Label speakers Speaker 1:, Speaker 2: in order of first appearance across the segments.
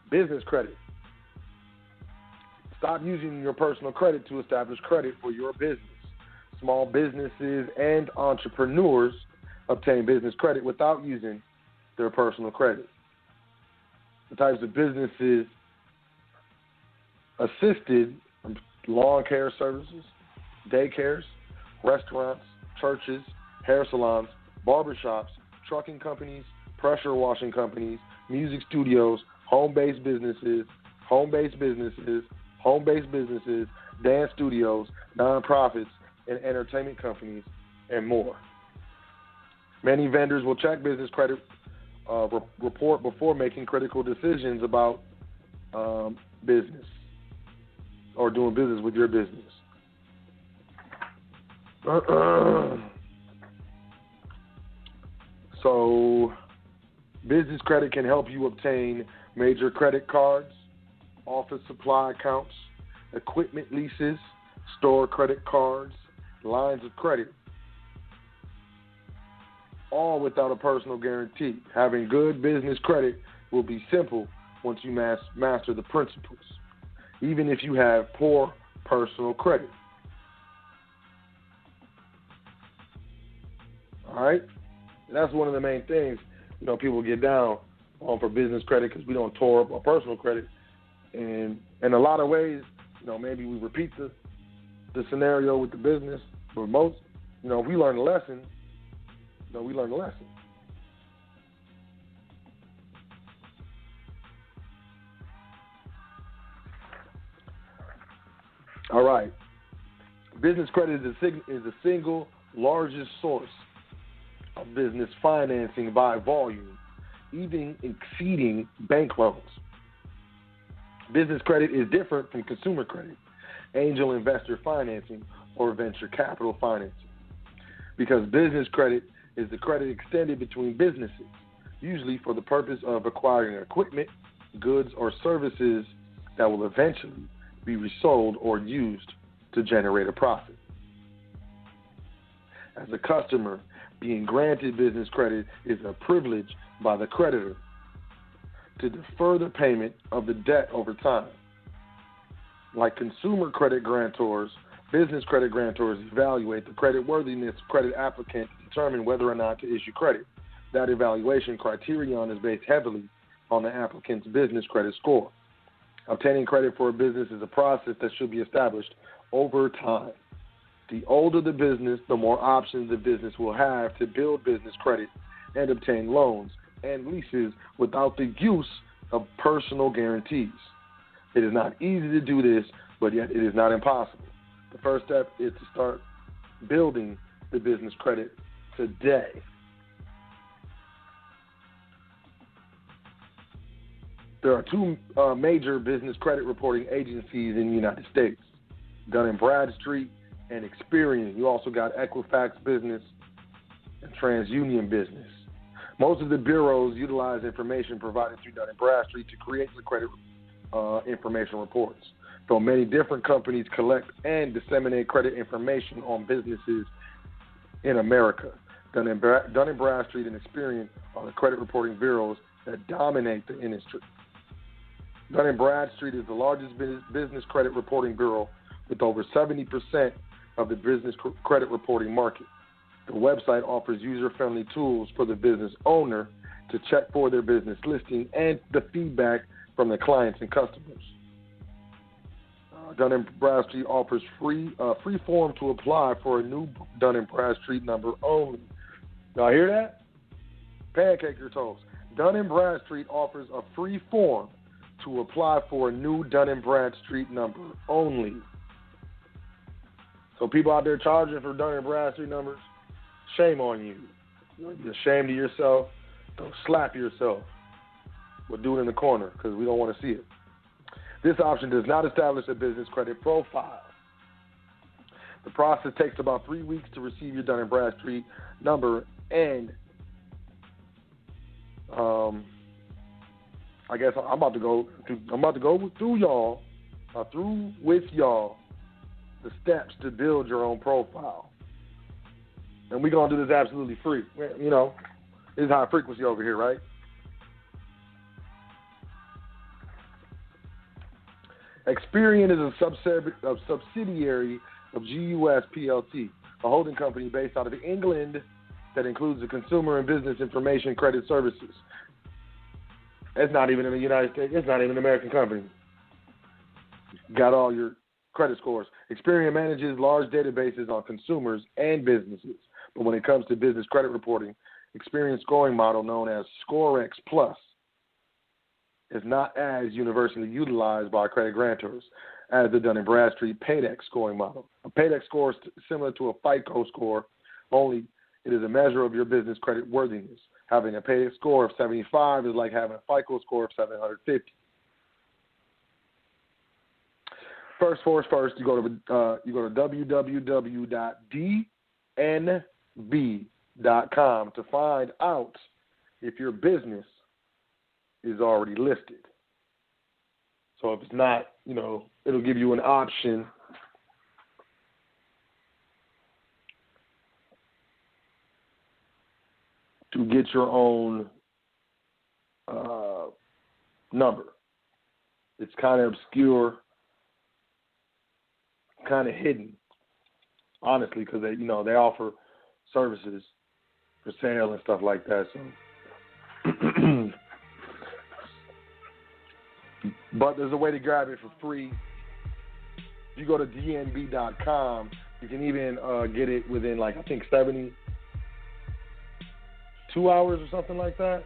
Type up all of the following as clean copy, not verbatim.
Speaker 1: Business credit. Stop using your personal credit to establish credit for your business. Small businesses and entrepreneurs obtain business credit without using their personal credit. The types of businesses assisted: lawn care services, daycares, restaurants, churches, hair salons, barbershops, trucking companies, pressure washing companies, music studios, home-based businesses, dance studios, nonprofits, and entertainment companies, and more. Many vendors will check business credit report before making critical decisions about business or doing business with your business. So, business credit can help you obtain major credit cards, office supply accounts, equipment leases, store credit cards, lines of credit, all without a personal guarantee. Having good business credit will be simple once you master the principles, even if you have poor personal credit. All right? And that's one of the main things, people get down on for business credit because we don't tore up our personal credit. And in a lot of ways, maybe we repeat the scenario with the business, but most, if we learn a lesson, we learn a lesson. All right. Business credit is the single largest source of business financing by volume, even exceeding bank loans. Business credit is different from consumer credit, angel investor financing, or venture capital financing, because business credit is the credit extended between businesses, usually for the purpose of acquiring equipment, goods, or services that will eventually be resold or used to generate a profit. As a customer, being granted business credit is a privilege by the creditor to defer the payment of the debt over time. Like consumer credit grantors, business credit grantors evaluate the credit worthiness of credit applicant to determine whether or not to issue credit. That evaluation criterion is based heavily on the applicant's business credit score. Obtaining credit for a business is a process that should be established over time. The older the business, the more options the business will have to build business credit and obtain loans and leases without the use of personal guarantees. It is not easy to do this, but yet it is not impossible. The first step is to start building the business credit today. There are two major business credit reporting agencies in the United States, Dun & Bradstreet and Experian. You also got Equifax Business and TransUnion Business. Most of the bureaus utilize information provided through Dun & Bradstreet to create the credit information reports. Though many different companies collect and disseminate credit information on businesses in America, Dun & Bradstreet and Experian are the credit reporting bureaus that dominate the industry. Dun & Bradstreet is the largest business credit reporting bureau with over 70% of the business credit reporting market. The website offers user-friendly tools for the business owner to check for their business listing and the feedback from the clients and customers. Dun & Bradstreet offers free form to apply for a new Dun & Bradstreet number only. Y'all hear that? Pancake your toes. Dun & Bradstreet offers a free form to apply for a new Dun & Bradstreet number only. So people out there charging for Dun & Bradstreet numbers, shame on you. You're ashamed of yourself. Don't slap yourself. But do it in the corner because we don't want to see it. This option does not establish a business credit profile. The process takes about 3 weeks to receive your Dun & Bradstreet number, and I guess I'm about to go through with y'all the steps to build your own profile. And we're going to do this absolutely free. You know, this is high frequency over here, right? Experian is a subsidiary of GUS PLC, a holding company based out of England that includes the consumer and business information credit services. It's not even in the United States. It's not even an American company. Got all your credit scores. Experian manages large databases on consumers and businesses. But when it comes to business credit reporting, Experian scoring model known as ScoreX Plus is not as universally utilized by credit grantors as the Dun & Bradstreet Paydex scoring model. A Paydex score is similar to a FICO score, only it is a measure of your business credit worthiness. Having a Paydex score of 75 is like having a FICO score of 750. First, you go to www.dnb.com to find out if your business is already listed. So if it's not, it'll give you an option to get your own number. It's kind of obscure, kind of hidden, honestly, because they offer services for sale and stuff like that. So, but there's a way to grab it for free. If you go to dnb.com, you can even get it within 72 hours or something like that.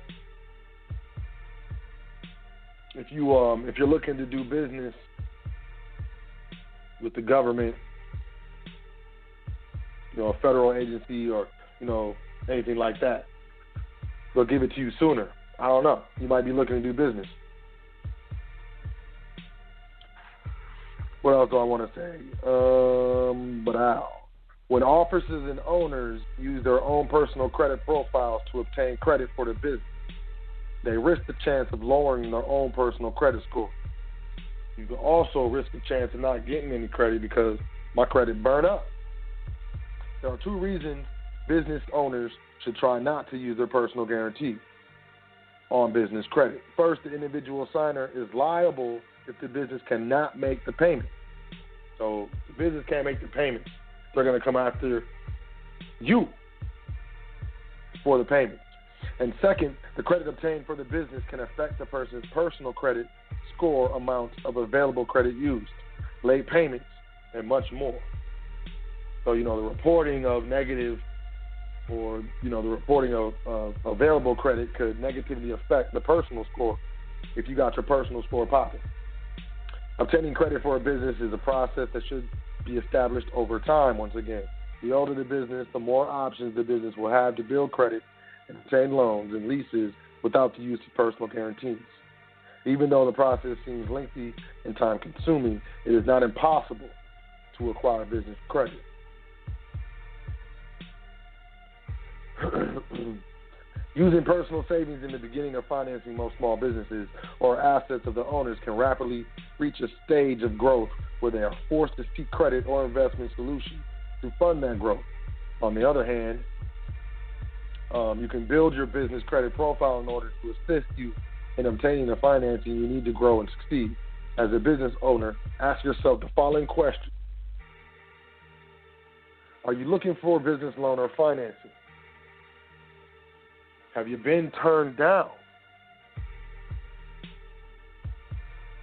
Speaker 1: If you're looking to do business with the government, a federal agency or anything like that, they'll give it to you sooner. I don't know. You might be looking to do business. What else do I want to say? When officers and owners use their own personal credit profiles to obtain credit for their business, they risk the chance of lowering their own personal credit score. You can also risk the chance of not getting any credit because my credit burned up. There are two reasons business owners should try not to use their personal guarantee on business credit. First, the individual signer is liable if the business cannot make the payment. So if the business can't make the payment, they're going to come after you for the payment. And second, the credit obtained for the business can affect the person's personal credit score, amount of available credit used, late payments, and much more. So, the reporting of negative or, the reporting of available credit could negatively affect the personal score if you got your personal score popping. Obtaining credit for a business is a process that should be established over time. Once again, the older the business, the more options the business will have to build credit and obtain loans and leases without the use of personal guarantees. Even though the process seems lengthy and time-consuming, it is not impossible to acquire business credit. Using personal savings in the beginning of financing most small businesses or assets of the owners can rapidly reach a stage of growth where they are forced to seek credit or investment solutions to fund that growth. On the other hand, you can build your business credit profile in order to assist you in obtaining the financing you need to grow and succeed. As a business owner, ask yourself the following question. Are you looking for a business loan or financing? Have you been turned down?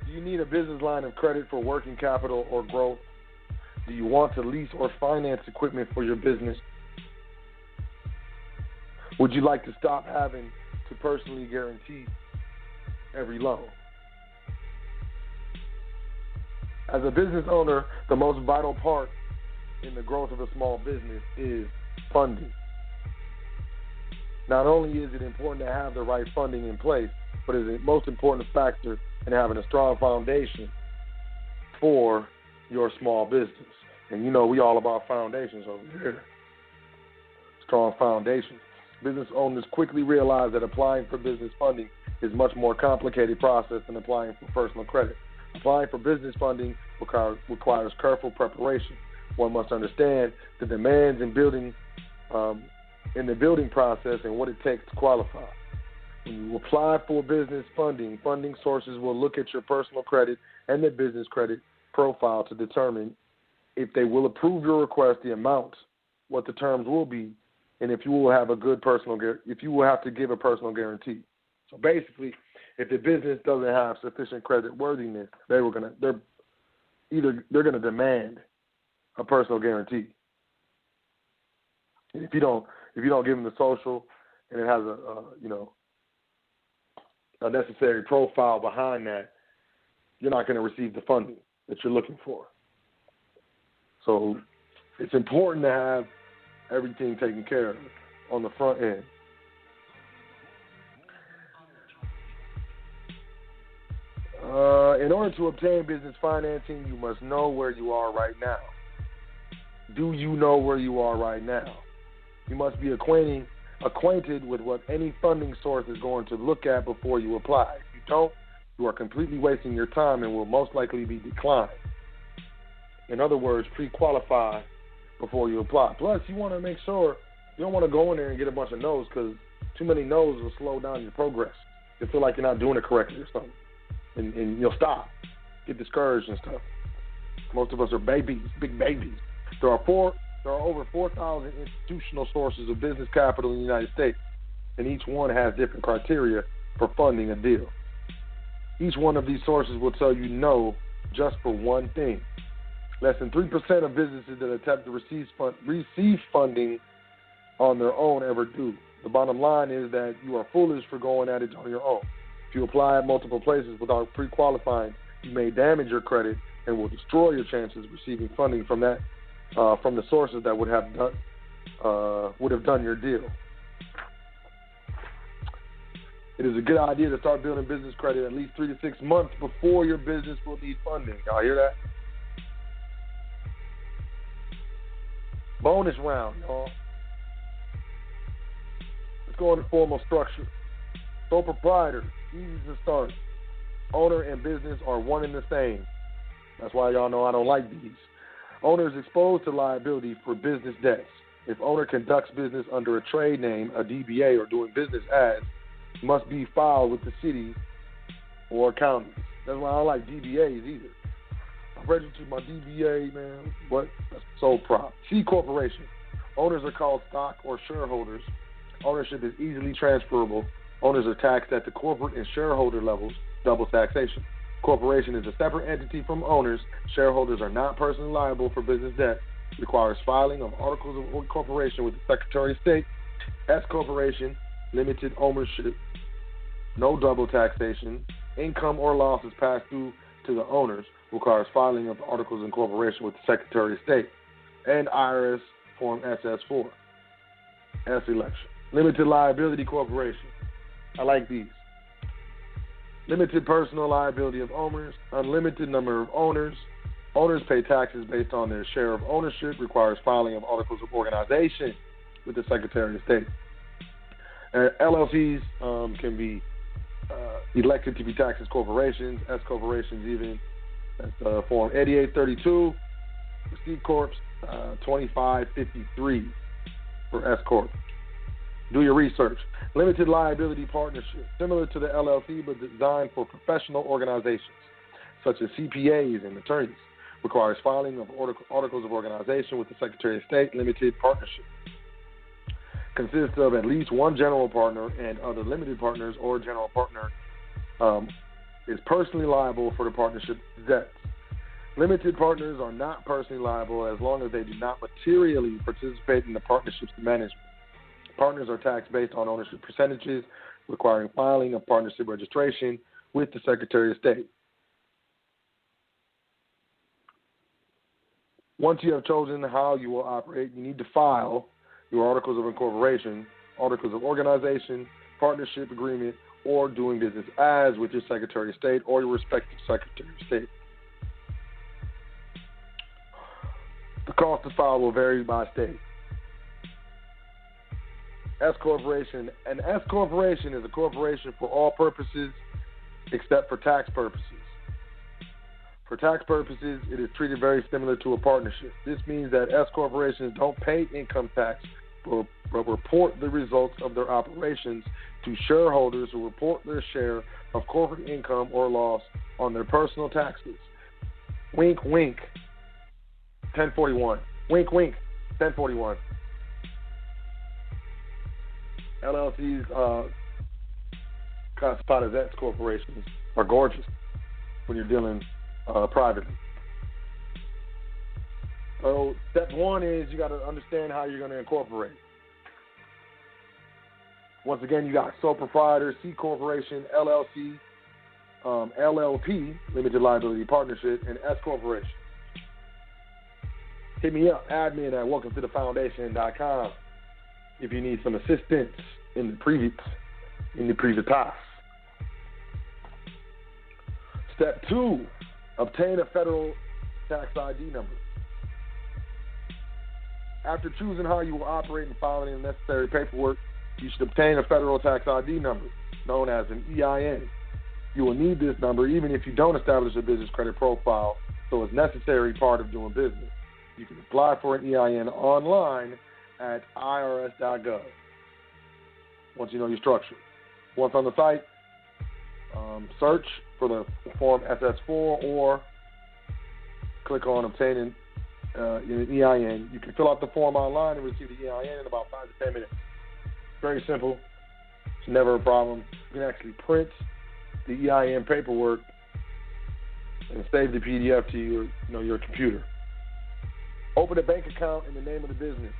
Speaker 1: Do you need a business line of credit for working capital or growth? Do you want to lease or finance equipment for your business? Would you like to stop having to personally guarantee every loan? As a business owner, the most vital part in the growth of a small business is funding. Not only is it important to have the right funding in place, but it is the most important factor in having a strong foundation for your small business. And we all about foundations over here. Strong foundations. Business owners quickly realize that applying for business funding is a much more complicated process than applying for personal credit. Applying for business funding requires careful preparation. One must understand the demands in the building process and what it takes to qualify. When you apply for business funding, funding sources will look at your personal credit and the business credit profile to determine if they will approve your request, the amount, what the terms will be, and if you will have if you will have to give a personal guarantee. So basically, if the business doesn't have sufficient credit worthiness, they're gonna demand a personal guarantee. And if you don't give them the social and it has a necessary profile behind that, you're not going to receive the funding that you're looking for. So it's important to have everything taken care of on the front end. In order to obtain business financing, you must know where you are right now. Do you know where you are right now? You must be acquainted with what any funding source is going to look at before you apply. If you don't, you are completely wasting your time and will most likely be declined. In other words, pre-qualify before you apply. Plus, you want to make sure you don't want to go in there and get a bunch of no's, because too many no's will slow down your progress. You'll feel like you're not doing it correctly or something. And you'll stop, get discouraged and stuff. Most of us are babies, big babies. There are over 4,000 institutional sources of business capital in the United States, and each one has different criteria for funding a deal. Each one of these sources will tell you no just for one thing. Less than 3% of businesses that attempt to receive funding on their own ever do. The bottom line is that you are foolish for going at it on your own. If you apply at multiple places without pre-qualifying, you may damage your credit and will destroy your chances of receiving funding from the sources that would have done your deal. It is a good idea to start building business credit at least 3 to 6 months before your business will need funding. Y'all hear that? Bonus round, y'all. Let's go into formal structure. Sole proprietor, easy to start. Owner and business are one and the same. That's why y'all know I don't like these. Owner is exposed to liability for business debts. If owner conducts business under a trade name, a DBA, or doing business as, must be filed with the city or county. That's why I don't like DBAs either. I registered my DBA, man. What? That's sole prop. C corporation. Owners are called stock or shareholders. Ownership is easily transferable. Owners are taxed at the corporate and shareholder levels, double taxation. Corporation is a separate entity from owners. Shareholders are not personally liable for business debt. Requires filing of articles of incorporation with the Secretary of State. S corporation, limited ownership, no double taxation. Income or loss is passed through to the owners. Requires filing of articles of incorporation with the Secretary of State. And IRS Form SS4. S election. Limited liability corporation. I like these. Limited personal liability of owners, unlimited number of owners. Owners pay taxes based on their share of ownership, requires filing of articles of organization with the Secretary of State. LLCs can be elected to be taxed as corporations, S corporations even. That's Form 8832. C Corps, 2553 for S Corp. Do your research. Limited liability partnership, similar to the LLC, but designed for professional organizations, such as CPAs and attorneys. Requires filing of articles of organization with the Secretary of State. Limited partnership. Consists of at least one general partner and other limited partners, or general partner is personally liable for the partnership's debts. Limited partners are not personally liable as long as they do not materially participate in the partnership's management. Partners are taxed based on ownership percentages, requiring filing of partnership registration with the Secretary of State. Once you have chosen how you will operate, you need to file your articles of incorporation, articles of organization, partnership agreement, or doing business as with your Secretary of State or your respective Secretary of State. The cost to file will vary by state. S corporation. An S corporation is a corporation for all purposes except for tax purposes. For tax purposes, it is treated very similar to a partnership. This means that S corporations don't pay income tax but report the results of their operations to shareholders who report their share of corporate income or loss on their personal taxes. Wink, wink. 1041. Wink, wink. 1041. LLCs classified as S corporations are gorgeous when you're dealing privately. So step one is you got to understand how you're going to incorporate. Once again, you got sole proprietor, C corporation, LLC, LLP, limited liability partnership, and S corporation. Hit me up, admin at welcometothefoundation.com if you need some assistance in the previous task. Step two, obtain a federal tax ID number. After choosing how you will operate and filing the necessary paperwork, you should obtain a federal tax ID number, known as an EIN. You will need this number even if you don't establish a business credit profile, so it's a necessary part of doing business. You can apply for an EIN online at irs.gov once you know your structure. Once on the site, search for the form SS4 or click on obtaining an EIN. You can fill out the form online and receive the EIN in about 5 to 10 minutes. Very simple. It's never a problem. You can actually print the EIN paperwork and save the PDF to your computer. Open a bank account in the name of the business.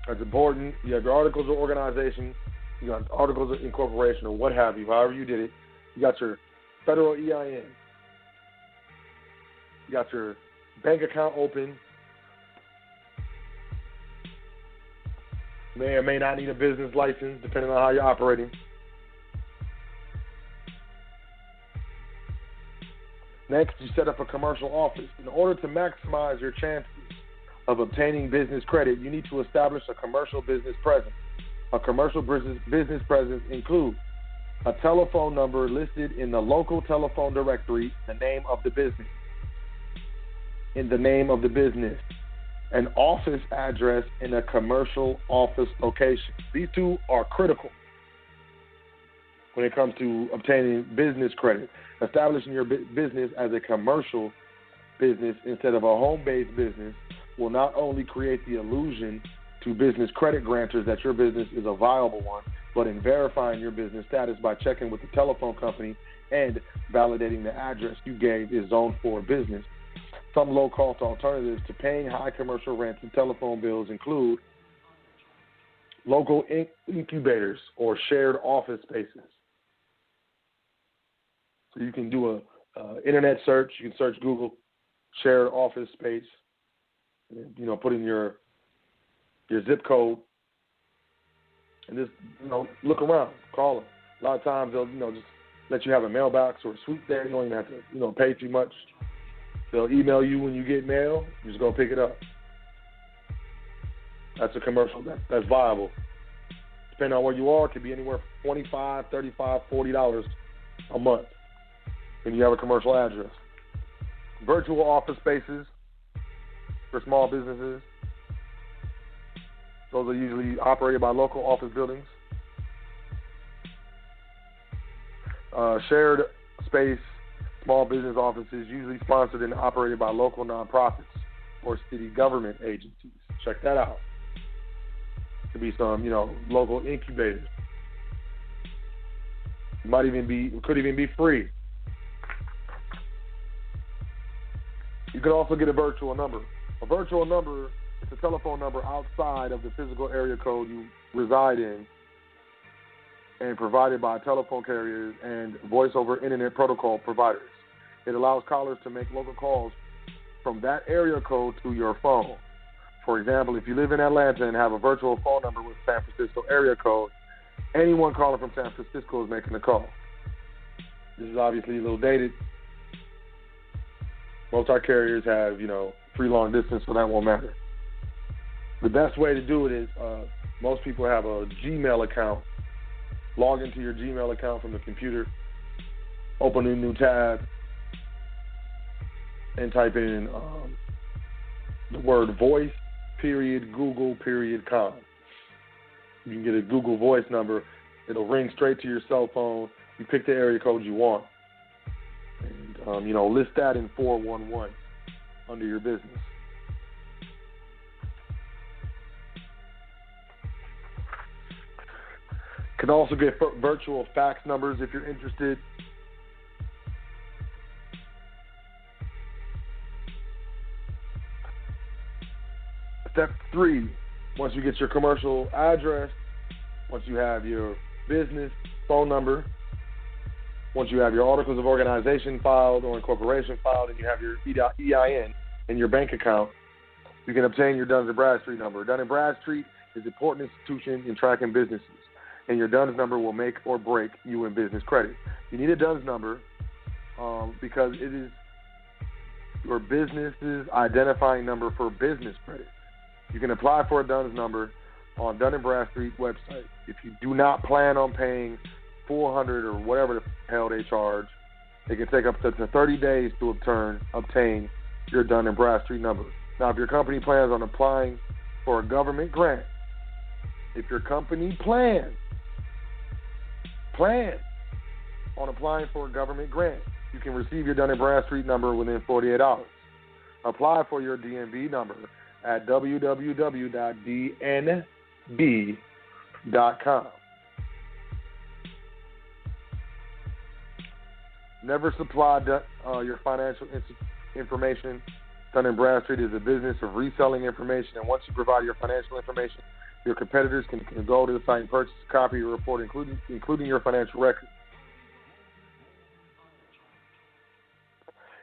Speaker 1: That's important. You have your articles of organization, you got articles of incorporation, or what have you, however you did it. You got your federal EIN. You got your bank account open. May or may not need a business license, depending on how you're operating. Next, you set up a commercial office. In order to maximize your chances of obtaining business credit, you need to establish a commercial business presence. A commercial business presence includes a telephone number listed in the local telephone directory, the name of the business. In the name of the business, an office address in a commercial office location. These two are critical when it comes to obtaining business credit. Establishing your business as a commercial business instead of a home-based business will not only create the illusion to business credit grantors that your business is a viable one, but in verifying your business status by checking with the telephone company and validating the address you gave is zoned for business. Some low-cost alternatives to paying high commercial rents and telephone bills include local incubators or shared office spaces. So you can do a internet search. You can search Google shared office space. And, put in your zip code and just look around, call them. A lot of times they'll just let you have a mailbox or a suite there. You don't even have to pay too much. They'll email you when you get mail. You just go pick it up. That's a commercial that's viable. Depending on where you are, it could be anywhere from $25, $35, $40 a month when you have a commercial address. Virtual office spaces for small businesses. Those are usually operated by local office buildings. Shared space, small business offices, usually sponsored and operated by local nonprofits or city government agencies. Check that out. Could be some, local incubators. Could even be free. You could also get a virtual number. A virtual number is a telephone number outside of the physical area code you reside in and provided by telephone carriers and voice over internet protocol providers. It allows callers to make local calls from that area code to your phone. For example, if you live in Atlanta and have a virtual phone number with San Francisco area code, anyone calling from San Francisco is making a call. This is obviously a little dated. Most of our carriers have, free long distance, so that won't matter. The best way to do it is most people have a Gmail account. Log into your Gmail account from the computer, open a new tab, and type in the word voice, Google.com. You can get a Google voice number. It'll ring straight to your cell phone. You pick the area code you want. And, list that in 411 under your business. Can also get virtual fax numbers if you're interested. Step 3, once you get your commercial address, once you have your business phone number, once you have your articles of organization filed or incorporation filed, and you have your EIN and your bank account, you can obtain your Dun & Bradstreet number. Dun & Bradstreet is an important institution in tracking businesses, and your DUNS number will make or break you in business credit. You need a DUNS number because it is your business's identifying number for business credit. You can apply for a DUNS number on Dun & Bradstreet website. If you do not plan on paying $400 or whatever the hell they charge, it can take up to 30 days to obtain your Dun & Bradstreet number. Now, if your company plans on applying for a government grant, if your company plans on applying for a government grant, you can receive your Dun & Bradstreet number within 48 hours. Apply for your DNB number at www.dnb.com. Never supply your financial information. Dun & Bradstreet is a business of reselling information, and once you provide your financial information, your competitors can go to the site and purchase a copy of your report, including your financial records.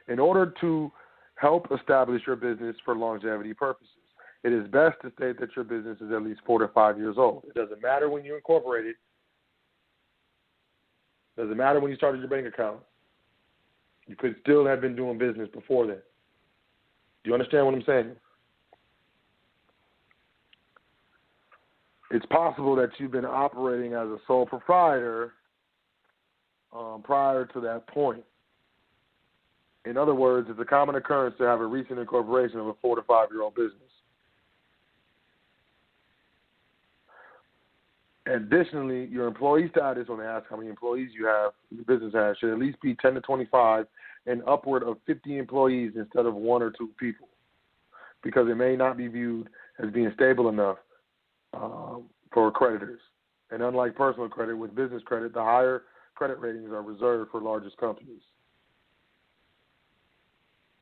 Speaker 1: In order to help establish your business for longevity purposes, it is best to state that your business is at least 4 to 5 years old. It doesn't matter when you incorporated. It doesn't matter when you started your bank account. You could still have been doing business before then. Do you understand what I'm saying? It's possible that you've been operating as a sole proprietor prior to that point. In other words, it's a common occurrence to have a recent incorporation of a 4 to 5 year old business. Additionally, your employee status, when they ask how many employees your business has, should at least be 10 to 25 and upward of 50 employees instead of 1 or 2 people, because it may not be viewed as being stable enough for creditors. And unlike personal credit, with business credit, the higher credit ratings are reserved for largest companies.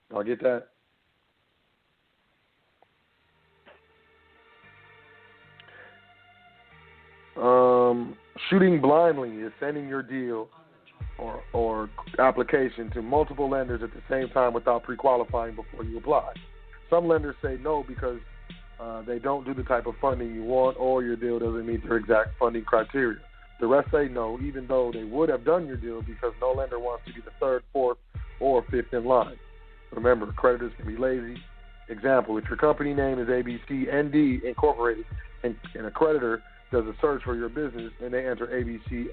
Speaker 1: Y'all get that? Shooting blindly is sending your deal or application to multiple lenders at the same time without pre-qualifying before you apply. Some lenders say no because they don't do the type of funding you want, or your deal doesn't meet their exact funding criteria. The rest say no, even though they would have done your deal, because no lender wants to be the 3rd, 4th, or 5th in line. Remember, creditors can be lazy. Example, if your company name is ABC ND Incorporated and a creditor does a search for your business and they enter ABC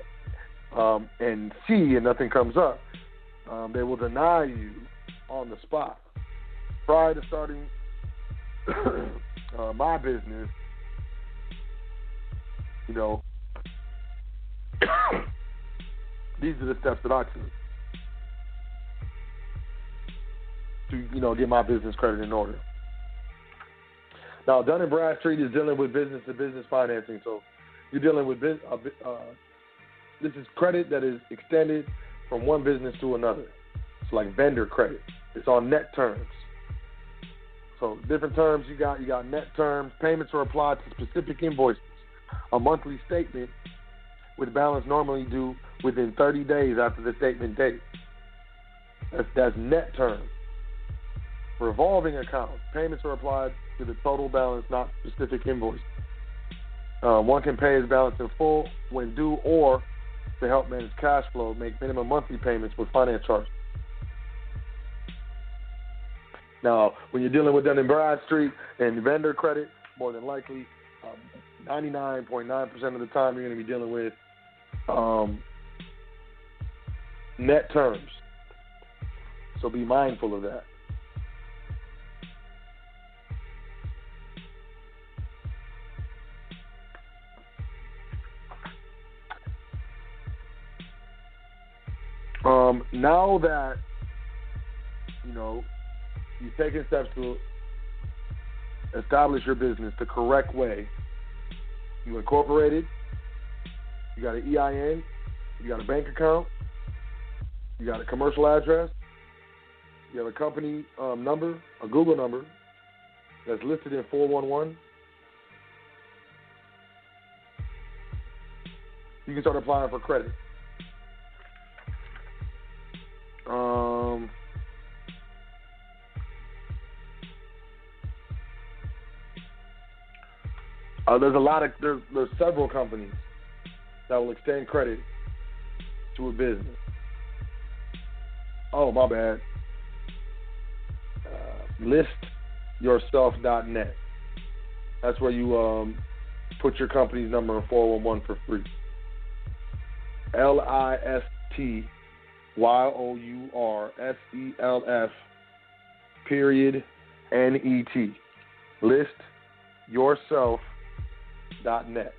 Speaker 1: and C and nothing comes up, they will deny you on the spot. Prior to starting my business, these are the steps that I took to, get my business credit in order. Now, Dun & Bradstreet is dealing with business-to-business financing, so you're dealing with this is credit that is extended from one business to another. It's like vendor credit. It's on net terms. So different terms you got net terms. Payments are applied to specific invoices. A monthly statement with balance normally due within 30 days after the statement date. That's net terms. Revolving accounts. Payments are applied to the total balance, not specific invoice. One can pay his balance in full when due, or to help manage cash flow, make minimum monthly payments with finance charges. Now, when you're dealing with Dun & Bradstreet and vendor credit, more than likely, 99.9% of the time you're going to be dealing with net terms. So be mindful of that. Now that, you know, you've taken steps to establish your business the correct way, you incorporated, you got an EIN, you got a bank account, you got a commercial address, you have a company number, a Google number that's listed in 411, you can start applying for credit. There's several companies that will extend credit to a business. Oh, my bad. Listyourself.net. That's where you put your company's number in 411 for free. LISTYOURSELF.net. Listyourself.net.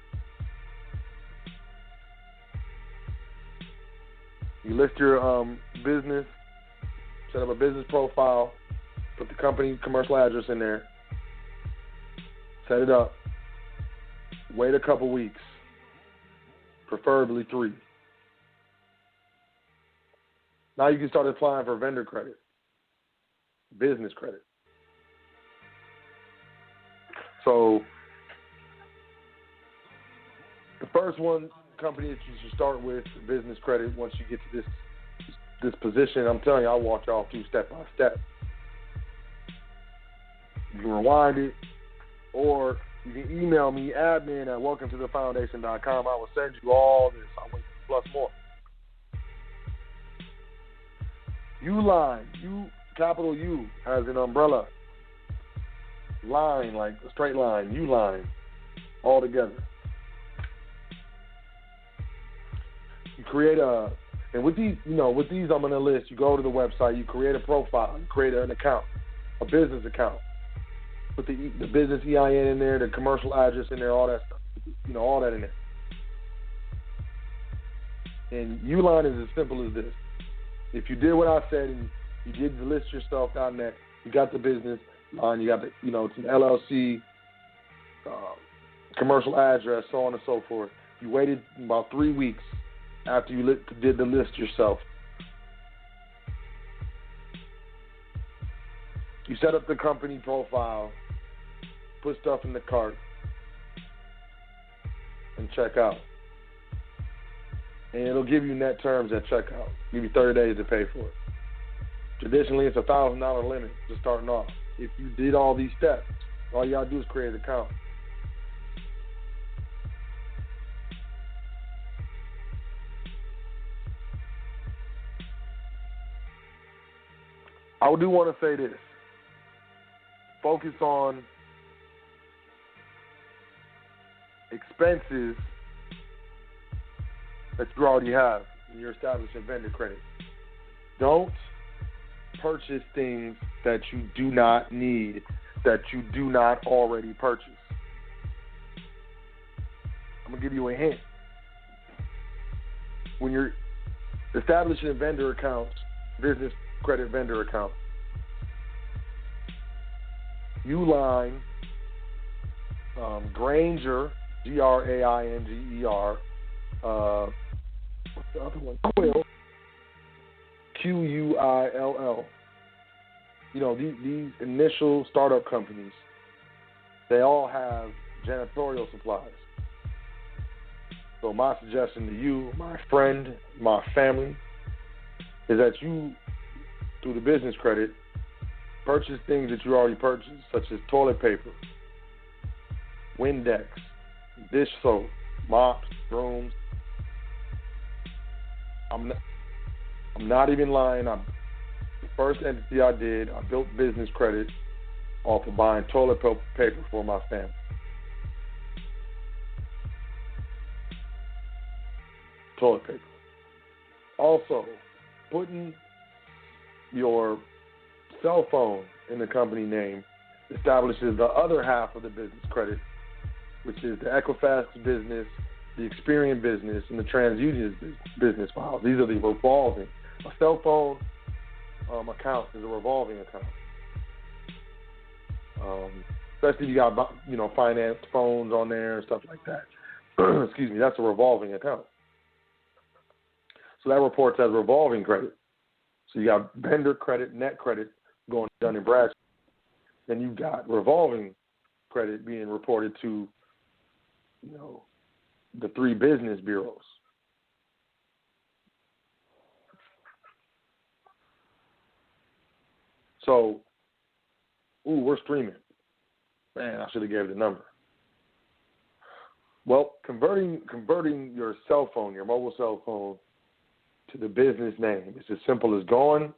Speaker 1: You list your business, set up a business profile, put the company commercial address in there, set it up, wait a couple weeks, preferably 3. Now you can start applying for vendor credit, business credit. So the first company that you should start with, business credit, once you get to this position, I'm telling you, I'll walk y'all through step by step. You can rewind it, or you can email me, admin@welcometothefoundation.com. I will send you all this. I will plus more. U-line, capital U as an umbrella. Line, like a straight line, U-line, all together. You create and with these I'm going to list, you go to the website, you create a profile, you create an account, a business account. Put the business EIN in there, the commercial address in there, all that stuff, all that in there. And U-line is as simple as this. If you did what I said and you did the listyourself.net, you got the business line, you got the, it's an LLC, commercial address, so on and so forth. You waited about 3 weeks after you did the list yourself. You set up the company profile, put stuff in the cart, and check out. And it'll give you net terms at checkout. Give you 30 days to pay for it. Traditionally, it's a $1,000 limit just starting off. If you did all these steps, all you got to do is create an account. I do want to say this. Focus on expenses that you already have when you're establishing vendor credit. Don't purchase things that you do not need, that you do not already purchase. I'm going to give you a hint. When you're establishing vendor accounts, business credit vendor accounts, Uline, Granger, Grainger, what's the other one? Quill, Quill. These initial startup companies, they all have janitorial supplies. So my suggestion to you, my friend, my family, is that you, through the business credit, purchase things that you already purchased, such as toilet paper, Windex, dish soap, mops, brooms. I'm not even lying. The first entity I did, I built business credit off of buying toilet paper for my family. Toilet paper. Also, putting your cell phone in the company name establishes the other half of the business credit, which is the Equifax business, the Experian business, and the TransUnion business files. These are the revolving. A cell phone account is a revolving account. Especially if you got, financed phones on there and stuff like that. Excuse me, that's a revolving account. So that reports as revolving credit. So you got vendor credit, net credit going to Dun & Bradstreet. Then you've got revolving credit being reported to, the 3 business bureaus. So, we're streaming. Man, I should have gave the number. Well, converting your cell phone, your mobile cell phone, to the business name. It's as simple as going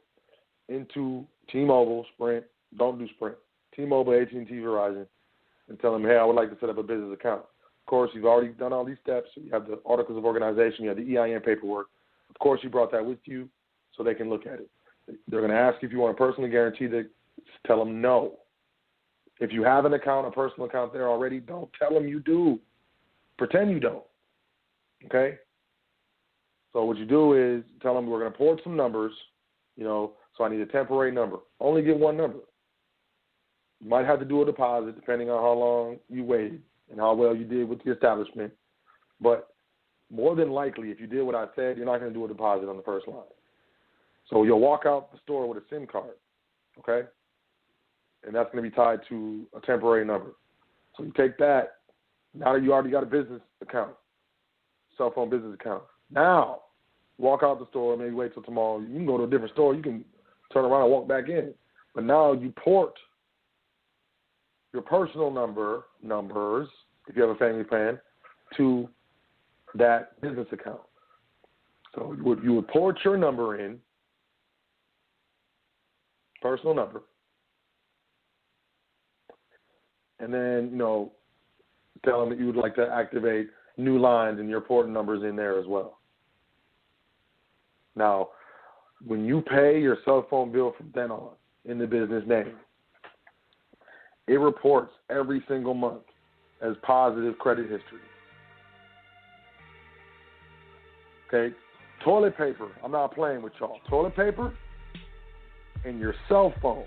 Speaker 1: into T-Mobile, Sprint, don't do Sprint, T-Mobile, AT&T, Verizon, and tell them, hey, I would like to set up a business account. Of course, you've already done all these steps. You have the articles of organization, you have the EIN paperwork. Of course, you brought that with you so they can look at it. They're going to ask you if you want to personally guarantee that. Tell them no. If you have an account, a personal account there already, don't tell them you do. Pretend you don't. Okay? So what you do is tell them we're going to port some numbers, so I need a temporary number. Only get one number. You might have to do a deposit depending on how long you waited and how well you did with the establishment. But more than likely, if you did what I said, you're not going to do a deposit on the first line. So you'll walk out the store with a SIM card, okay? And that's going to be tied to a temporary number. So you take that. Now that you already got a business account, cell phone business account. Now, walk out the store, maybe wait till tomorrow. You can go to a different store. You can turn around and walk back in. But now you port your personal numbers, if you have a family plan, to that business account. So you would port your number in, personal number, and then, tell them that you would like to activate new lines and your port numbers in there as well. Now, when you pay your cell phone bill from then on in the business name, it reports every single month as positive credit history. Okay? Toilet paper, I'm not playing with y'all. Toilet paper and your cell phone,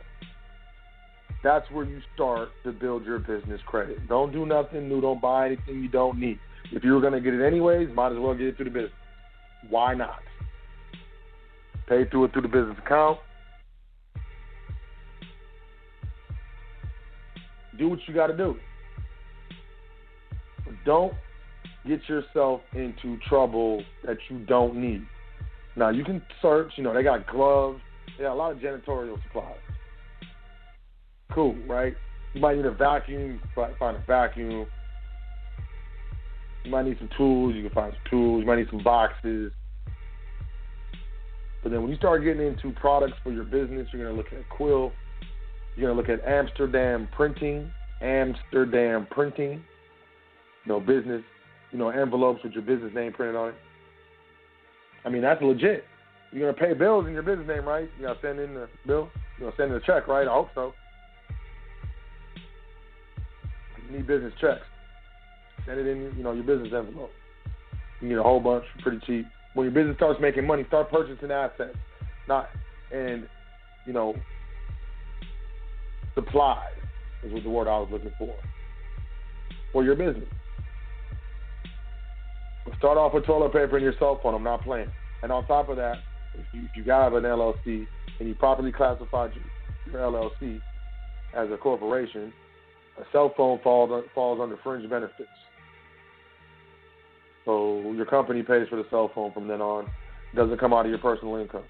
Speaker 1: that's where you start to build your business credit. Don't do nothing new. Don't buy anything you don't need. If you were going to get it anyways, might as well get it through the business. Why not? Pay through the business account. Do what you got to do. But don't get yourself into trouble that you don't need. Now, you can search. They got gloves. They got a lot of janitorial supplies. Cool, right? You might need a vacuum. Find a vacuum. You might need some tools. You can find some tools. You might need some boxes. But then when you start getting into products for your business, you're going to look at Quill. You're going to look at Amsterdam printing. Business, envelopes with your business name printed on it. I mean, that's legit. You're going to pay bills in your business name, right? You got to send in the bill. You're going to send in a check, right? I hope so. You need business checks. Send it in, your business envelope. You can get a whole bunch pretty cheap. When your business starts making money, start purchasing assets. Supplies is the word I was looking for your business. Start off with toilet paper and your cell phone. I'm not playing. And on top of that, if you got an LLC and you properly classified your LLC as a corporation, a cell phone falls under fringe benefits. So your company pays for the cell phone from then on. It doesn't come out of your personal income.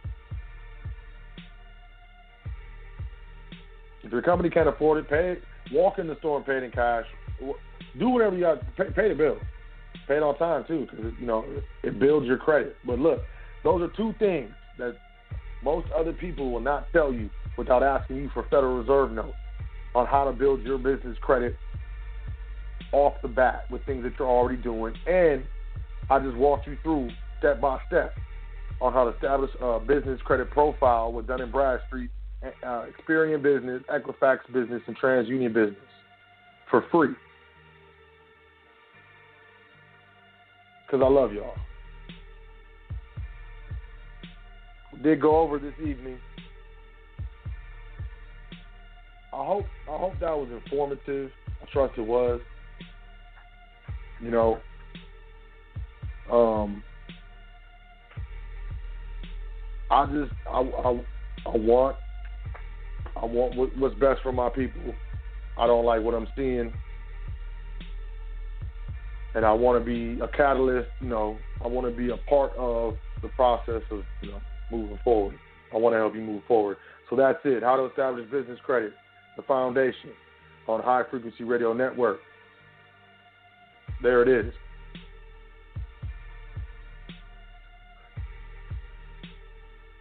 Speaker 1: If your company can't afford it, pay it. Walk in the store and pay it in cash. Do whatever you got. Pay the bill. Pay it on time, too, because, it builds your credit. But look, those are two things that most other people will not tell you without asking you for Federal Reserve notes on how to build your business credit off the bat with things that you're already doing. And I just walked you through step by step on how to establish a business credit profile with Dun & Bradstreet, Experian Business, Equifax Business, and TransUnion Business for free. Because I love y'all. did go over this evening. I hope that was informative. I trust it was. You know, I want what's best for my people. I don't like what I'm seeing, and I want to be a catalyst. You know, I want to be a part of the process of, you know, moving forward. I want to help you move forward. So that's it. How to establish business credit, the foundation on High Frequency Radio Network. There it is.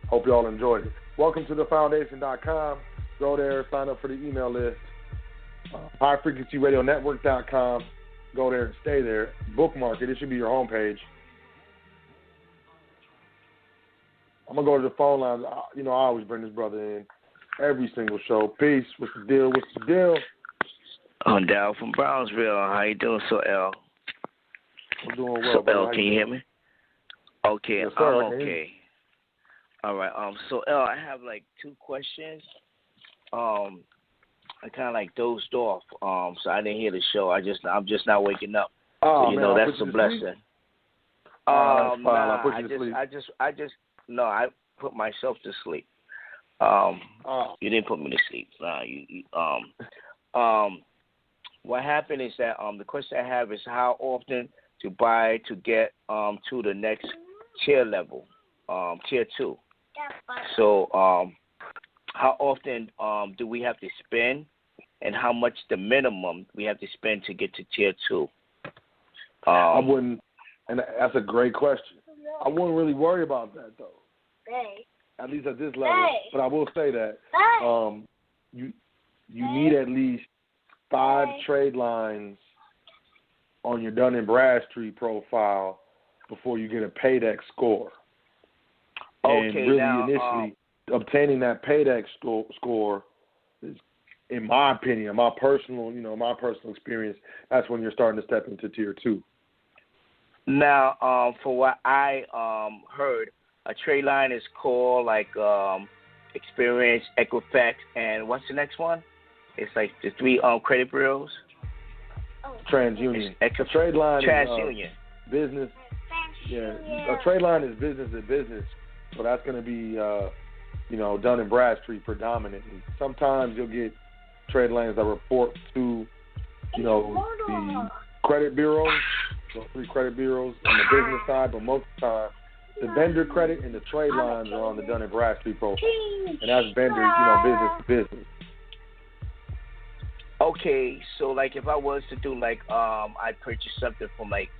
Speaker 1: Hope y'all enjoyed it. Welcome to thefoundation.com. Go there, sign up for the email list. HighFrequencyRadioNetwork.com. Go there and stay there. Bookmark it. It should be your homepage. I'm going to go to the phone line. You know, I always bring this brother in every single show. Peace. What's the deal? What's the deal?
Speaker 2: I'm Dal from Brownsville. How you doing, So L?
Speaker 1: I'm doing well.
Speaker 2: So L, can you hear me? Okay,
Speaker 1: yes, sir,
Speaker 2: I'm okay. All right. So L, I have like two questions. I kind of like dozed off. So I didn't hear the show. I'm just not waking up.
Speaker 1: Oh,
Speaker 2: so, you
Speaker 1: man,
Speaker 2: know, that's a blessing.
Speaker 1: That's fine.
Speaker 2: Nah,
Speaker 1: I put you to sleep.
Speaker 2: I put myself to sleep. You didn't put me to sleep. What happened is that the question I have is how often to buy to get to the next tier level, tier 2. So how often do we have to spend, and how much the minimum we have to spend to get to tier 2?
Speaker 1: I wouldn't, and that's a great question. I wouldn't really worry about that though. At least at this level. But I will say that you need at least 5 trade lines on your Dun & Bradstreet profile before you get a Paydex score. And really initially obtaining that Paydex score is, in my opinion, my personal experience, that's when you're starting to step into tier 2.
Speaker 2: Now, for what I heard, a trade line is called like Experience, Equifax, and what's the next one? It's like the 3 credit bureaus.
Speaker 1: TransUnion. A trade line
Speaker 2: TransUnion.
Speaker 1: Is business. Yeah, a trade line is business to business. So that's going to be, Dun & Bradstreet predominantly. Sometimes you'll get trade lines that report to, the credit bureaus, those 3 credit bureaus on the business side, but most of the time, the vendor credit and the trade lines are on the Dun & Bradstreet profile. And that's vendor, business to business.
Speaker 2: Okay, so like if I was to do like I purchased something from like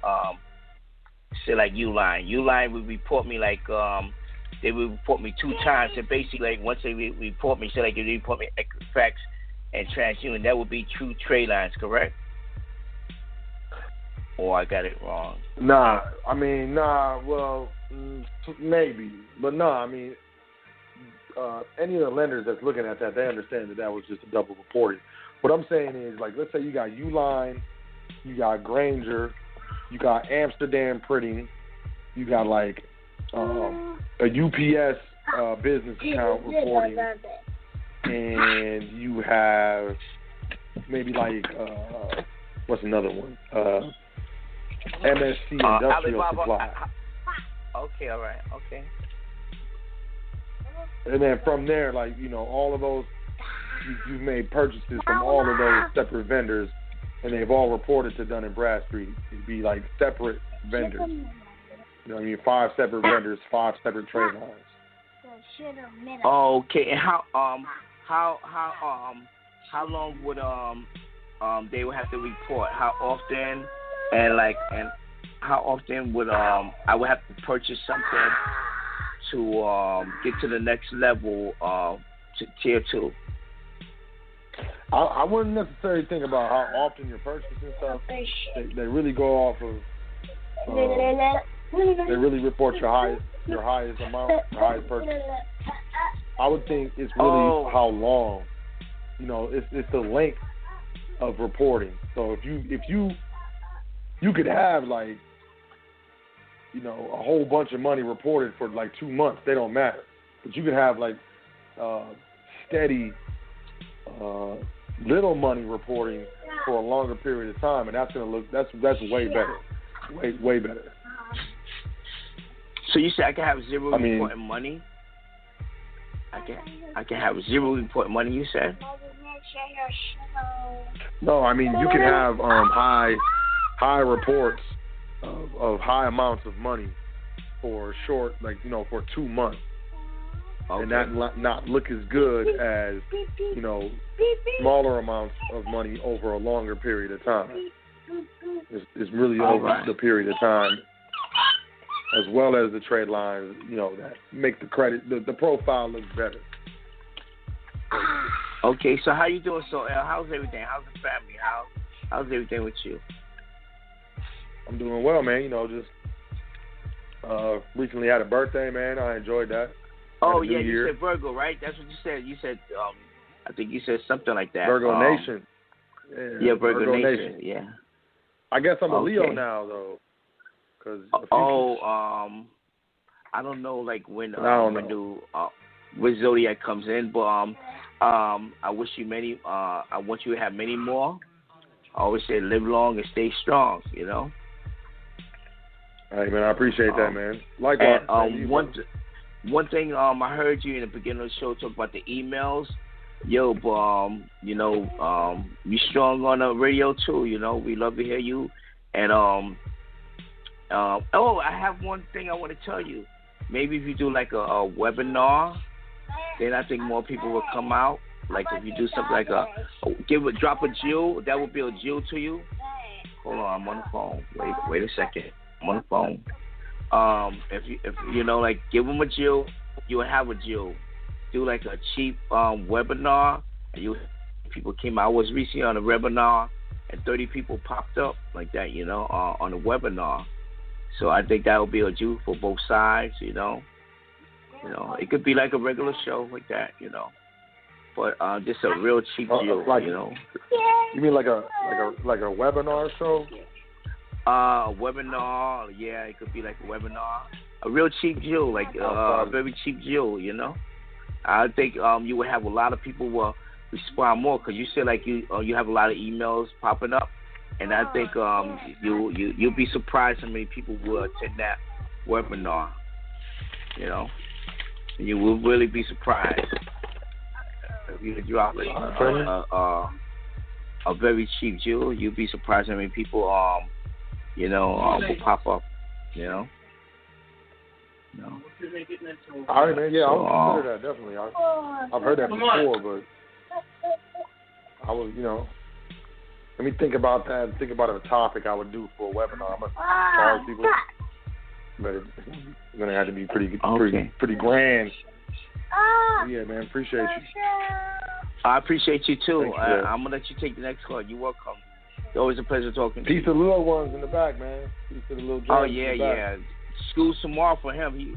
Speaker 2: say like Uline would report me like they would report me 2 times, and basically like once they report me, say like if they report me Equifax and TransUnion, that would be 2 trade lines, correct? Or I got it wrong?
Speaker 1: Well, maybe, but any of the lenders that's looking at that, they understand that was just a double reporting. What I'm saying is, like, let's say you got Uline, you got Granger, you got Amsterdam Printing, you got like a UPS business account reporting, and you have maybe like what's another one? MSC Industrial
Speaker 2: Alibaba,
Speaker 1: Supply.
Speaker 2: Okay, all right, okay.
Speaker 1: And then from there, like, all of those, you've made purchases from all of those separate vendors, and they've all reported to Dun & Bradstreet. It'd be like separate vendors. 5 separate vendors, 5 separate trade lines.
Speaker 2: Okay, and how long would they would have to report? How often? And how often would I would have to purchase something to get to the next level to tier 2?
Speaker 1: I wouldn't necessarily think about how often you're purchasing stuff. They really go off of. They really report your highest amount, your highest purchase. I would think it's really how long. It's the length of reporting. So if you could have like, a whole bunch of money reported for like 2 months, they don't matter. But you can have like steady little money reporting for a longer period of time, and that's way better, way better.
Speaker 2: So you said I can have zero reporting money? I can have zero reporting money, you said?
Speaker 1: No, I mean you can have high reports of high amounts of money for short, for 2 months. Okay. And that not look as good as, smaller amounts of money over a longer period of time. It's really over the period of time, as well as the trade lines, that make the credit, the profile look better.
Speaker 2: Okay, so how you doing? So how's everything? How's the family? How's everything with you?
Speaker 1: I'm doing well, man. Just recently had a birthday, man. I enjoyed that.
Speaker 2: Oh yeah, you said Virgo, right? That's what you said. You said I think you said something like that.
Speaker 1: Virgo Nation.
Speaker 2: Yeah, Virgo Nation. Yeah.
Speaker 1: I guess I'm a Leo now, though.
Speaker 2: I don't know, like when Zodiac comes in, but I wish you many. I want you to have many more. I always say, live long and stay strong. All
Speaker 1: right, man. I appreciate that, man. Likewise.
Speaker 2: And one thing I heard you in the beginning of the show talk about the emails. Yo, but you strong on the radio too. We love to hear you. And I have one thing I want to tell you. Maybe if you do like a webinar, then I think more people will come out. Like if you do something like drop a jewel, that would be a jewel to you. Hold on, I'm on the phone. Wait a second. I'm on the phone. If like give them a jewel, you will have a jewel. Do like a cheap webinar, and people came out. I was recently on a webinar, and 30 people popped up like that, on a webinar. So I think that would be a jewel for both sides, it could be like a regular show like that, but just a real cheap jewel,
Speaker 1: You mean like a webinar show?
Speaker 2: A webinar, yeah, it could be like a webinar. A real cheap jewel, like a very cheap jewel, I think you would have a lot of people will respond more because you said like you have a lot of emails popping up, and I think you'll be surprised how many people will attend that webinar. You will really be surprised if you drop a very cheap jewel. You'll be surprised how many people will pop up.
Speaker 1: All right, man. Yeah, I'll consider that definitely. I've heard that before, but I was, let me think about that and think about a topic I would do for a webinar. I'm gonna charge people, but it's gonna have to be pretty grand. Yeah, man. Appreciate you.
Speaker 2: I appreciate you too.
Speaker 1: Thanks,
Speaker 2: I'm gonna let you take the next call. You're welcome. It's always a pleasure talking to you.
Speaker 1: Peace to the little ones in the back, man. Peace to the little
Speaker 2: Jones. Oh yeah. School's tomorrow for him. He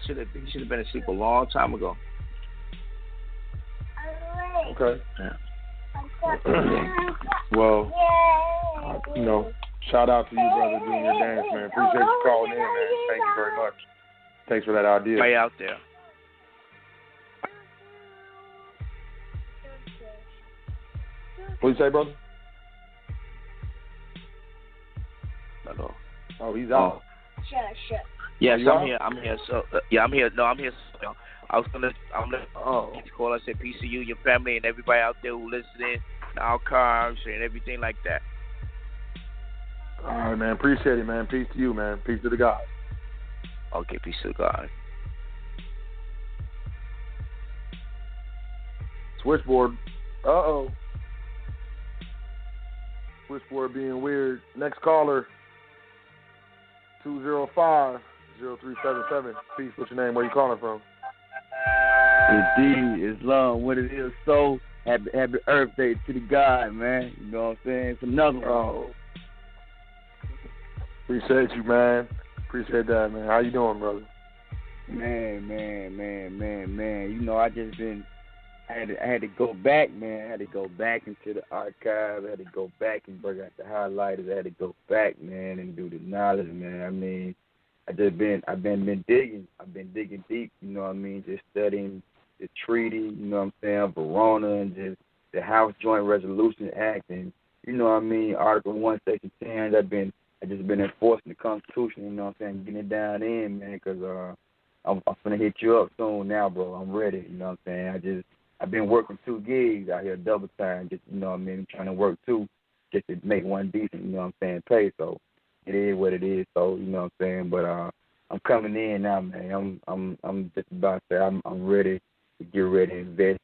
Speaker 2: should have been asleep a long time ago.
Speaker 1: Okay. Yeah. Well, shout out to you, brother, doing your dance, man. Appreciate you calling in, man. Thank you very much. Thanks for that idea.
Speaker 2: Way out there.
Speaker 1: What you say, brother?
Speaker 2: Hello.
Speaker 1: Oh, he's out.
Speaker 2: Shut. Yes, I'm here. I'm here. So I'm here. No, I'm here. So, I'm gonna get the call. I said peace to you, your family, and everybody out there who listening, the archives and everything like that.
Speaker 1: All right, man. Appreciate it, man. Peace to you, man. Peace to the God.
Speaker 2: Okay, peace to God.
Speaker 1: Switchboard. Uh-oh. Switchboard being weird. Next caller. 205-0377. Peace. What's your name? Where you calling from?
Speaker 3: Indeed, Islam, what it is. So happy Earth Day to the God, man. You know what I'm saying? It's another one.
Speaker 1: Oh. Appreciate you, man. Appreciate that, man. How you doing, brother?
Speaker 3: Man. I had to go back, man. I had to go back into the archive. I had to go back and bring out the highlighters. I had to go back, man, and do the knowledge, man. I mean, I I've been digging. I've been digging deep, you know what I mean, just studying the treaty, you know what I'm saying, Verona, and just the House Joint Resolution Act, and you know what I mean, Article 1, Section 10. I just been enforcing the Constitution, you know what I'm saying, getting it down in, man, because I'm finna hit you up soon now, bro. I'm ready, you know what I'm saying. I've been working 2 gigs out here, double time, just, you know what I mean, trying to work 2 just to make one decent, you know what I'm saying, pay. So it is what it is. So you know what I'm saying. But I'm coming in now, man. I'm just about to say I'm ready to get ready to invest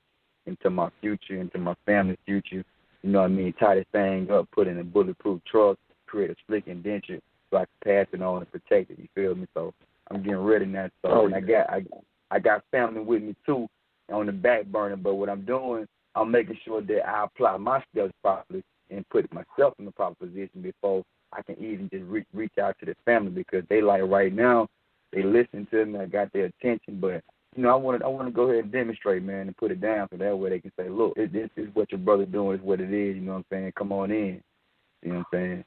Speaker 3: into my future, into my family's future. You know what I mean? Tie this thing up, put in a bulletproof truck, create a slick indenture so I can pass it on and protect it. You feel me? So I'm getting ready now. So and I got family with me too on the back burner. But what I'm doing, I'm making sure that I apply my steps properly and put myself in the proper position before I can even just reach out to the family, because they like right now, they listen to me, I got their attention, but you know, I want to go ahead and demonstrate, man, and put it down so that way they can say, look, this is what your brother doing, is what it is, you know what I'm saying? Come on in, you know what I'm saying?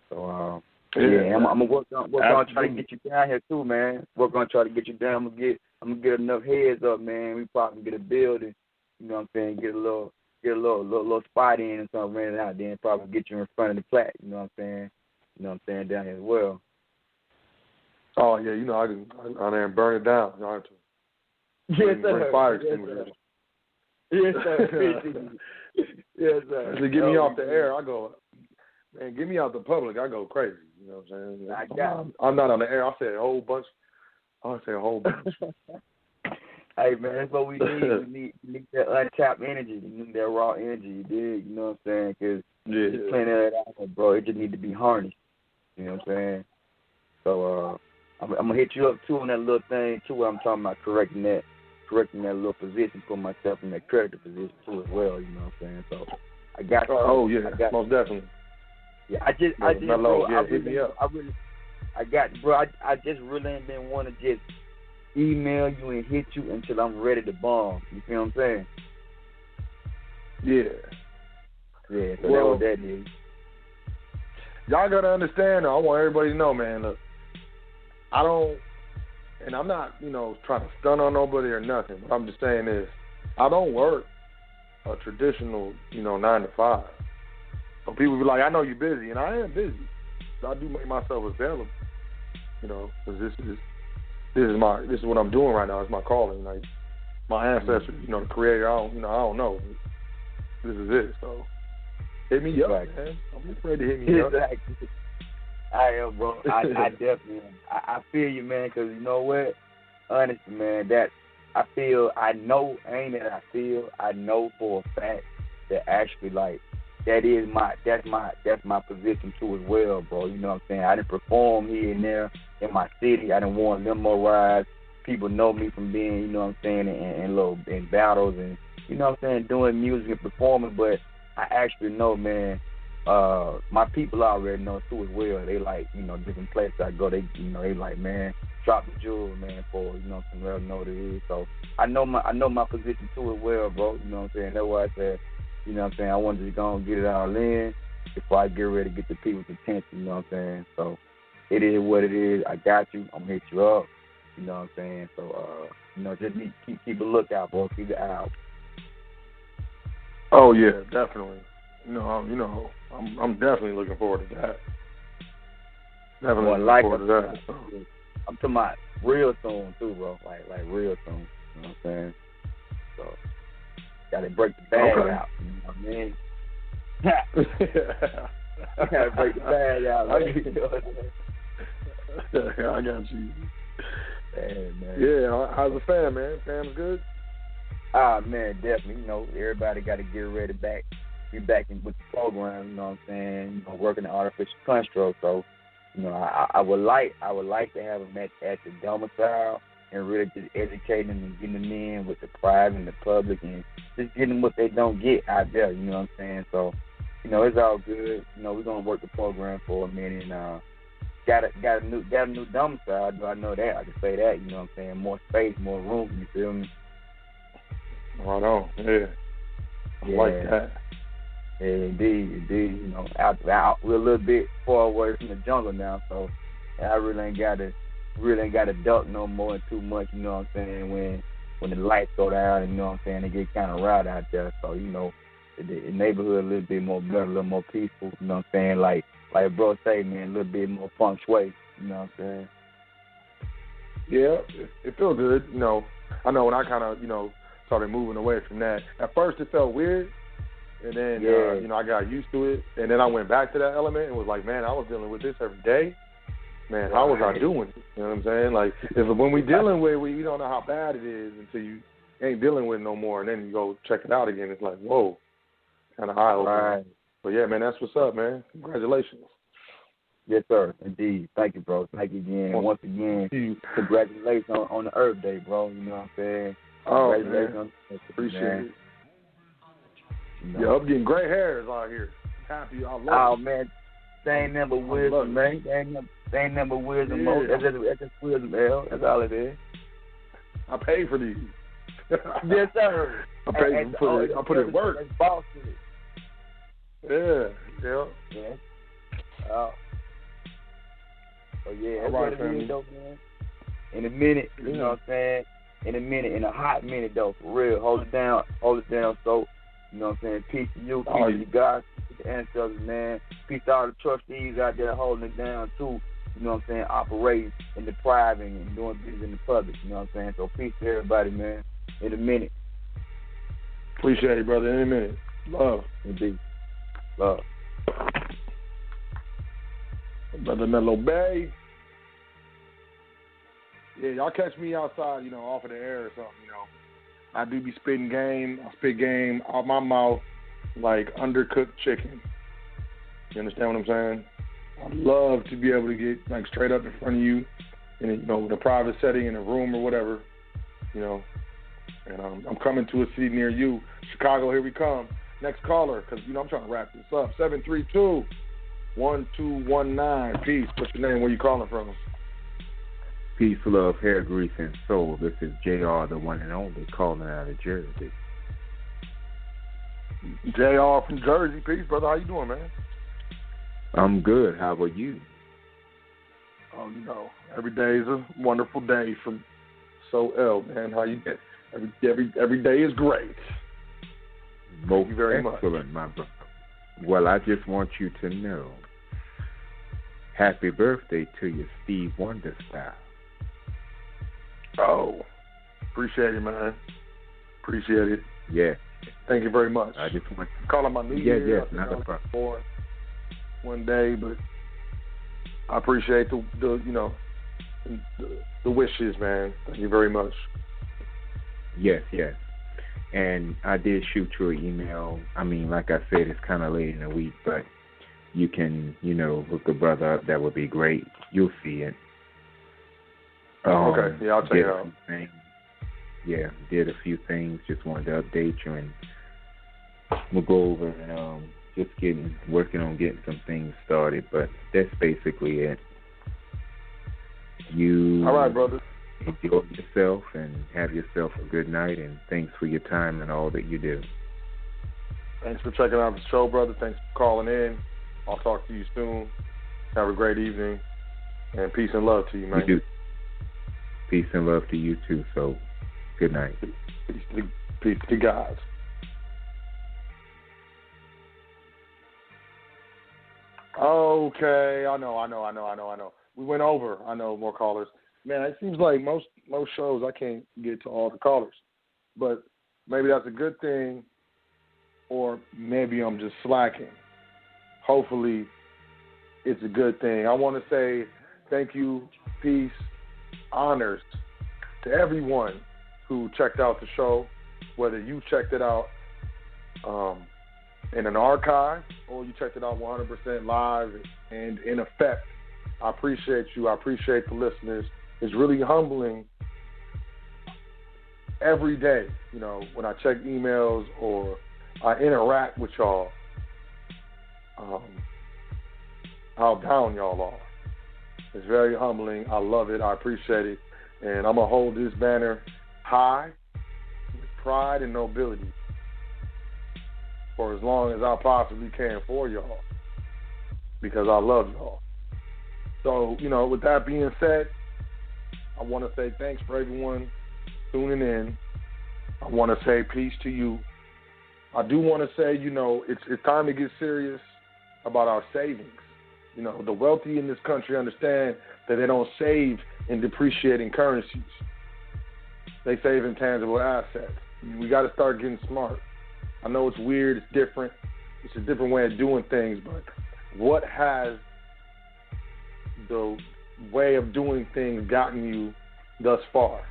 Speaker 3: So yeah, I'm gonna work on trying to get you down here too, man. Work on trying to get you down. I'm gonna get enough heads up, man. We probably get a building, you know what I'm saying? Get a little spot in and something, rented out, then probably get you in front of the plat, you know what I'm saying? You know what I'm saying, down here as well.
Speaker 1: Oh yeah, you know I can there and burn it down. You know, I have to bring fire extinguishers.
Speaker 3: Yes, sir. Yes, sir.
Speaker 1: Just get me off the air. I go, man, get me out the public. I go crazy. You know what I'm saying? I'm not on the air. I say a whole bunch.
Speaker 3: Hey, man, that's what we need. We need that untapped energy. We need that raw energy, you dig? You know what I'm saying? Because just playing that out, bro, it just need to be harnessed. You know what I'm saying? So I'm going to hit you up, too, on that little thing, too, where I'm talking about correcting that little position, put myself in that creditor position, too, as well, you know what I'm saying? So I got you.
Speaker 1: Oh, yeah, most definitely.
Speaker 3: Yeah, I just really ain't been want to just email you and hit you until I'm ready to bomb. You feel what I'm saying?
Speaker 1: Yeah.
Speaker 3: Yeah, so that's what that is.
Speaker 1: Y'all got to understand, though, I want everybody to know, man, look, and I'm not, you know, trying to stun on nobody or nothing, but I'm just saying this, I don't work a traditional, you know, 9 to 5. So people be like, I know you're busy, and I am busy. So I do make myself available, you know, because this is what I'm doing right now. It's my calling. Like my ancestors, you know, the Creator. I don't know. This is it. So hit me up, man. I'm afraid to hit me up.
Speaker 3: Exactly. I am, bro. I definitely am. I feel you, man. Because you know what? Honestly, man, I know for a fact that actually, like, that's my position too as well, bro. You know what I'm saying? I didn't perform here and there in my city. I didn't want limo rides. People know me from being, you know what I'm saying, in battles and, you know what I'm saying, doing music and performing. But I actually know, man, my people already know too as well. They like, you know, different places I go, they like, man, drop the jewel, man, for, you know, some real know what it is. So I know my position too as well, bro. You know what I'm saying? That's why I said, you know what I'm saying, I wanted to go and get it all in before I get ready to get the people's attention, you know what I'm saying? So it is what it is. I got you. I'm going to hit you up, you know what I'm saying? So, you know, just keep a lookout, bro. Keep the eye out.
Speaker 1: Oh, yeah, definitely. I'm definitely looking forward to that. Definitely looking forward to that.
Speaker 3: I'm talking about real soon, too, bro. Like real soon, you know what I'm saying? So gotta break the bag out. You know what I mean? Gotta break the bag out.
Speaker 1: I got you.
Speaker 3: Man.
Speaker 1: Yeah, how's the fam, man? Fam's good?
Speaker 3: Man, definitely. You know, everybody got to get ready be back in with the program. You know what I'm saying? You know, working the artificial construct. So, you know, I would like to have them at the domicile, and really just educating them and getting them in with the private and the public and just getting them what they don't get out there, you know what I'm saying? So, you know, it's all good. You know, we're going to work the program for a minute. Got a new domicile. Do I know that? I can say that, you know what I'm saying? More space, more room, you feel me?
Speaker 1: Right on, yeah. I like that.
Speaker 3: Yeah, indeed. You know, out we're a little bit far away from the jungle now, so I really ain't got to really ain't got to duck no more and too much, you know what I'm saying, when the lights go down, and, you know what I'm saying, they get kind of rowdy out there. So, you know, the neighborhood a little bit more better, a little more peaceful, you know what I'm saying? Like bro say, man, a little bit more feng shui, you know what I'm saying?
Speaker 1: Yeah, it feels good, you know. I know when I kind of, you know, started moving away from that. At first it felt weird, and then, you know, I got used to it. And then I went back to that element and was like, man, I was dealing with this every day. Man, how was I doing it? You know what I'm saying? Like, when we dealing with it, we don't know how bad it is until you ain't dealing with it no more. And then you go check it out again. It's like, whoa, kind of eye-opening.
Speaker 3: Right.
Speaker 1: But, yeah, man, that's what's up, man. Congratulations.
Speaker 3: Yes, sir. Indeed. Thank you, bro. Thank you again. Once again, congratulations on the Earth Day, bro. You know what I'm saying?
Speaker 1: Oh,
Speaker 3: congratulations.
Speaker 1: Man. Appreciate it. You know. Yeah, I'm getting gray hairs out here. Happy. I love it.
Speaker 3: Oh, man. They ain't never wisdom, man. They ain't never wisdom. Yeah. That's just wisdom, L. That's all it is.
Speaker 1: I paid for these.
Speaker 3: Yes, sir.
Speaker 1: I paid for it. I put it in work.
Speaker 3: That's boss
Speaker 1: it. Yeah.
Speaker 3: Oh, yeah, that's
Speaker 1: right,
Speaker 3: what it is, though, man. In a minute, you know what I'm saying? In a hot minute, though, for real. Hold it down, so, you know what I'm saying? Peace to you, peace to you guys, peace to the ancestors, man. Peace to all the trustees out there holding it down, too. You know what I'm saying? Operating and depriving and doing business in the public, you know what I'm saying? So peace to everybody, man. In a minute.
Speaker 1: Appreciate it, brother. In a minute. Love.
Speaker 3: Indeed. Love.
Speaker 1: Brother Mellow Bay. Yeah, y'all catch me outside, you know, off of the air or something, you know. I do be spitting game. I spit game out my mouth like undercooked chicken. You understand what I'm saying? I'd love to be able to get like straight up in front of you in a, you know, in a private setting, in a room or whatever, you know. And I'm coming to a city near you. Chicago, here we come. Next caller, because, you know, I'm trying to wrap this up. 732-1219. Peace. What's your name? Where you calling from?
Speaker 4: Peace, love, hair, grease, and soul. This is JR, the one and only, calling out of Jersey.
Speaker 1: JR from Jersey. Peace, brother. How you doing, man?
Speaker 4: I'm good. How about you?
Speaker 1: Oh, you know, every day is a wonderful day from L, man. How you get? Every day is great. Thank you very much.
Speaker 4: Excellent, my brother. Well, I just want you to know, happy birthday to you, Steve Wonder style.
Speaker 1: Oh, appreciate it, man. Appreciate it.
Speaker 4: Yeah.
Speaker 1: Thank you very much.
Speaker 4: I just want
Speaker 1: to call him my new year.
Speaker 4: Yes, not a problem.
Speaker 1: Born one day, but I appreciate the you know the wishes, man. Thank you very much.
Speaker 4: Yes. And I did shoot you an email. I mean, like I said, it's kind of late in the week, but you can, you know, hook a brother up. That would be great. You'll see it.
Speaker 1: Okay. Yeah, I'll check it out.
Speaker 4: Yeah, did a few things. Just wanted to update you, and we'll go over and just working on getting some things started. But that's basically it. You
Speaker 1: all right, brother.
Speaker 4: Enjoy yourself and have yourself a good night, and thanks for your time and all that you do.
Speaker 1: Thanks for checking out the show, brother. Thanks for calling in. I'll talk to you soon. Have a great evening, and peace and love to you, man.
Speaker 4: You do. Peace and love to you, too, so good night.
Speaker 1: Peace to God. Okay, I know. We went over. I know more callers. Man, it seems like most shows I can't get to all the callers. But maybe that's a good thing, or maybe I'm just slacking. Hopefully it's a good thing. I want to say thank you, peace, honors to everyone who checked out the show, whether you checked it out in an archive or you checked it out 100% live and in effect. I appreciate you. I appreciate the listeners. It's really humbling every day, you know, when I check emails or I interact with y'all, how down y'all are. It's very humbling. I love it. I appreciate it. And I'm going to hold this banner high with pride and nobility for as long as I possibly can for y'all, because I love y'all. So, you know, with that being said, I want to say thanks for everyone tuning in. I want to say peace to you. I do want to say, it's time to get serious about our savings. The wealthy in this country understand that they don't save in depreciating currencies. They save in tangible assets. We got to start getting smart. I know it's weird, it's different. It's a different way of doing things, but what has the way of doing things gotten you thus far?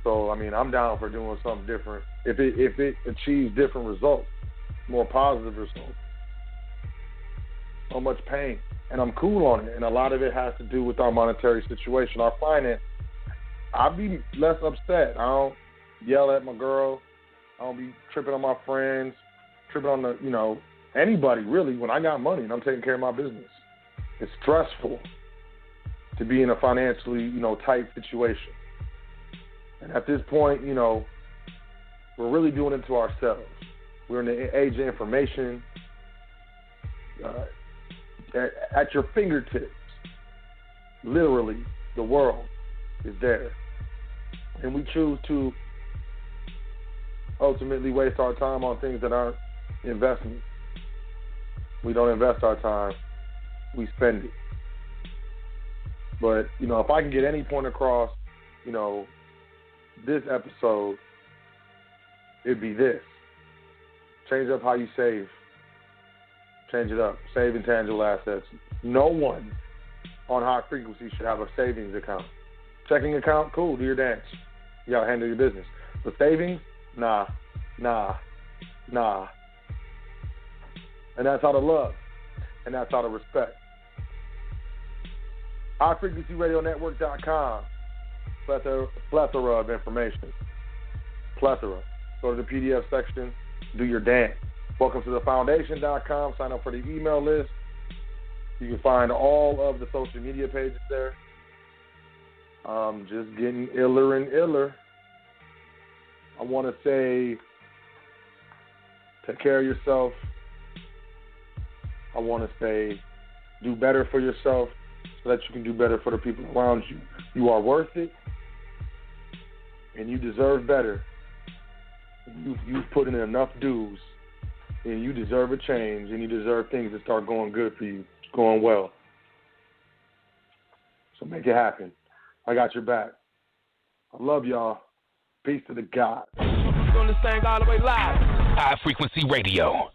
Speaker 1: So, I'm down for doing something different. If it achieves different results, more positive results. So much pain, and I'm cool on it, and a lot of it has to do with our monetary situation, our finance. I'll be less upset. I don't yell at my girl. I don't be tripping on my friends, tripping on anybody really when I got money and I'm taking care of my business. It's stressful to be in a financially, tight situation. And at this point, we're really doing it to ourselves. We're in the age of information. At your fingertips, literally, the world is there. And we choose to ultimately waste our time on things that aren't investments. We don't invest our time, we spend it. But, if I can get any point across, this episode, it'd be this. Change up how you save. Change it up. Save intangible assets. No one on high frequency should have a savings account. Checking account, cool, do your dance. You got to handle your business. But savings, nah. And that's out of love. And that's out of respect. HighFrequencyRadioNetwork.com. Plethora of information. Plethora. Go to the PDF section, do your dance. Welcome to thefoundation.com. Sign up for the email list. You can find all of the social media pages there. Just getting iller and iller. I want to say, take care of yourself. I want to say, do better for yourself so that you can do better for the people around you. You are worth it, and you deserve better. You've put in enough dues, and you deserve a change, and you deserve things to start going good for you, going well. So make it happen. I got your back. I love y'all. Peace to the God.
Speaker 5: Doing this thing all the way live. High Frequency Radio.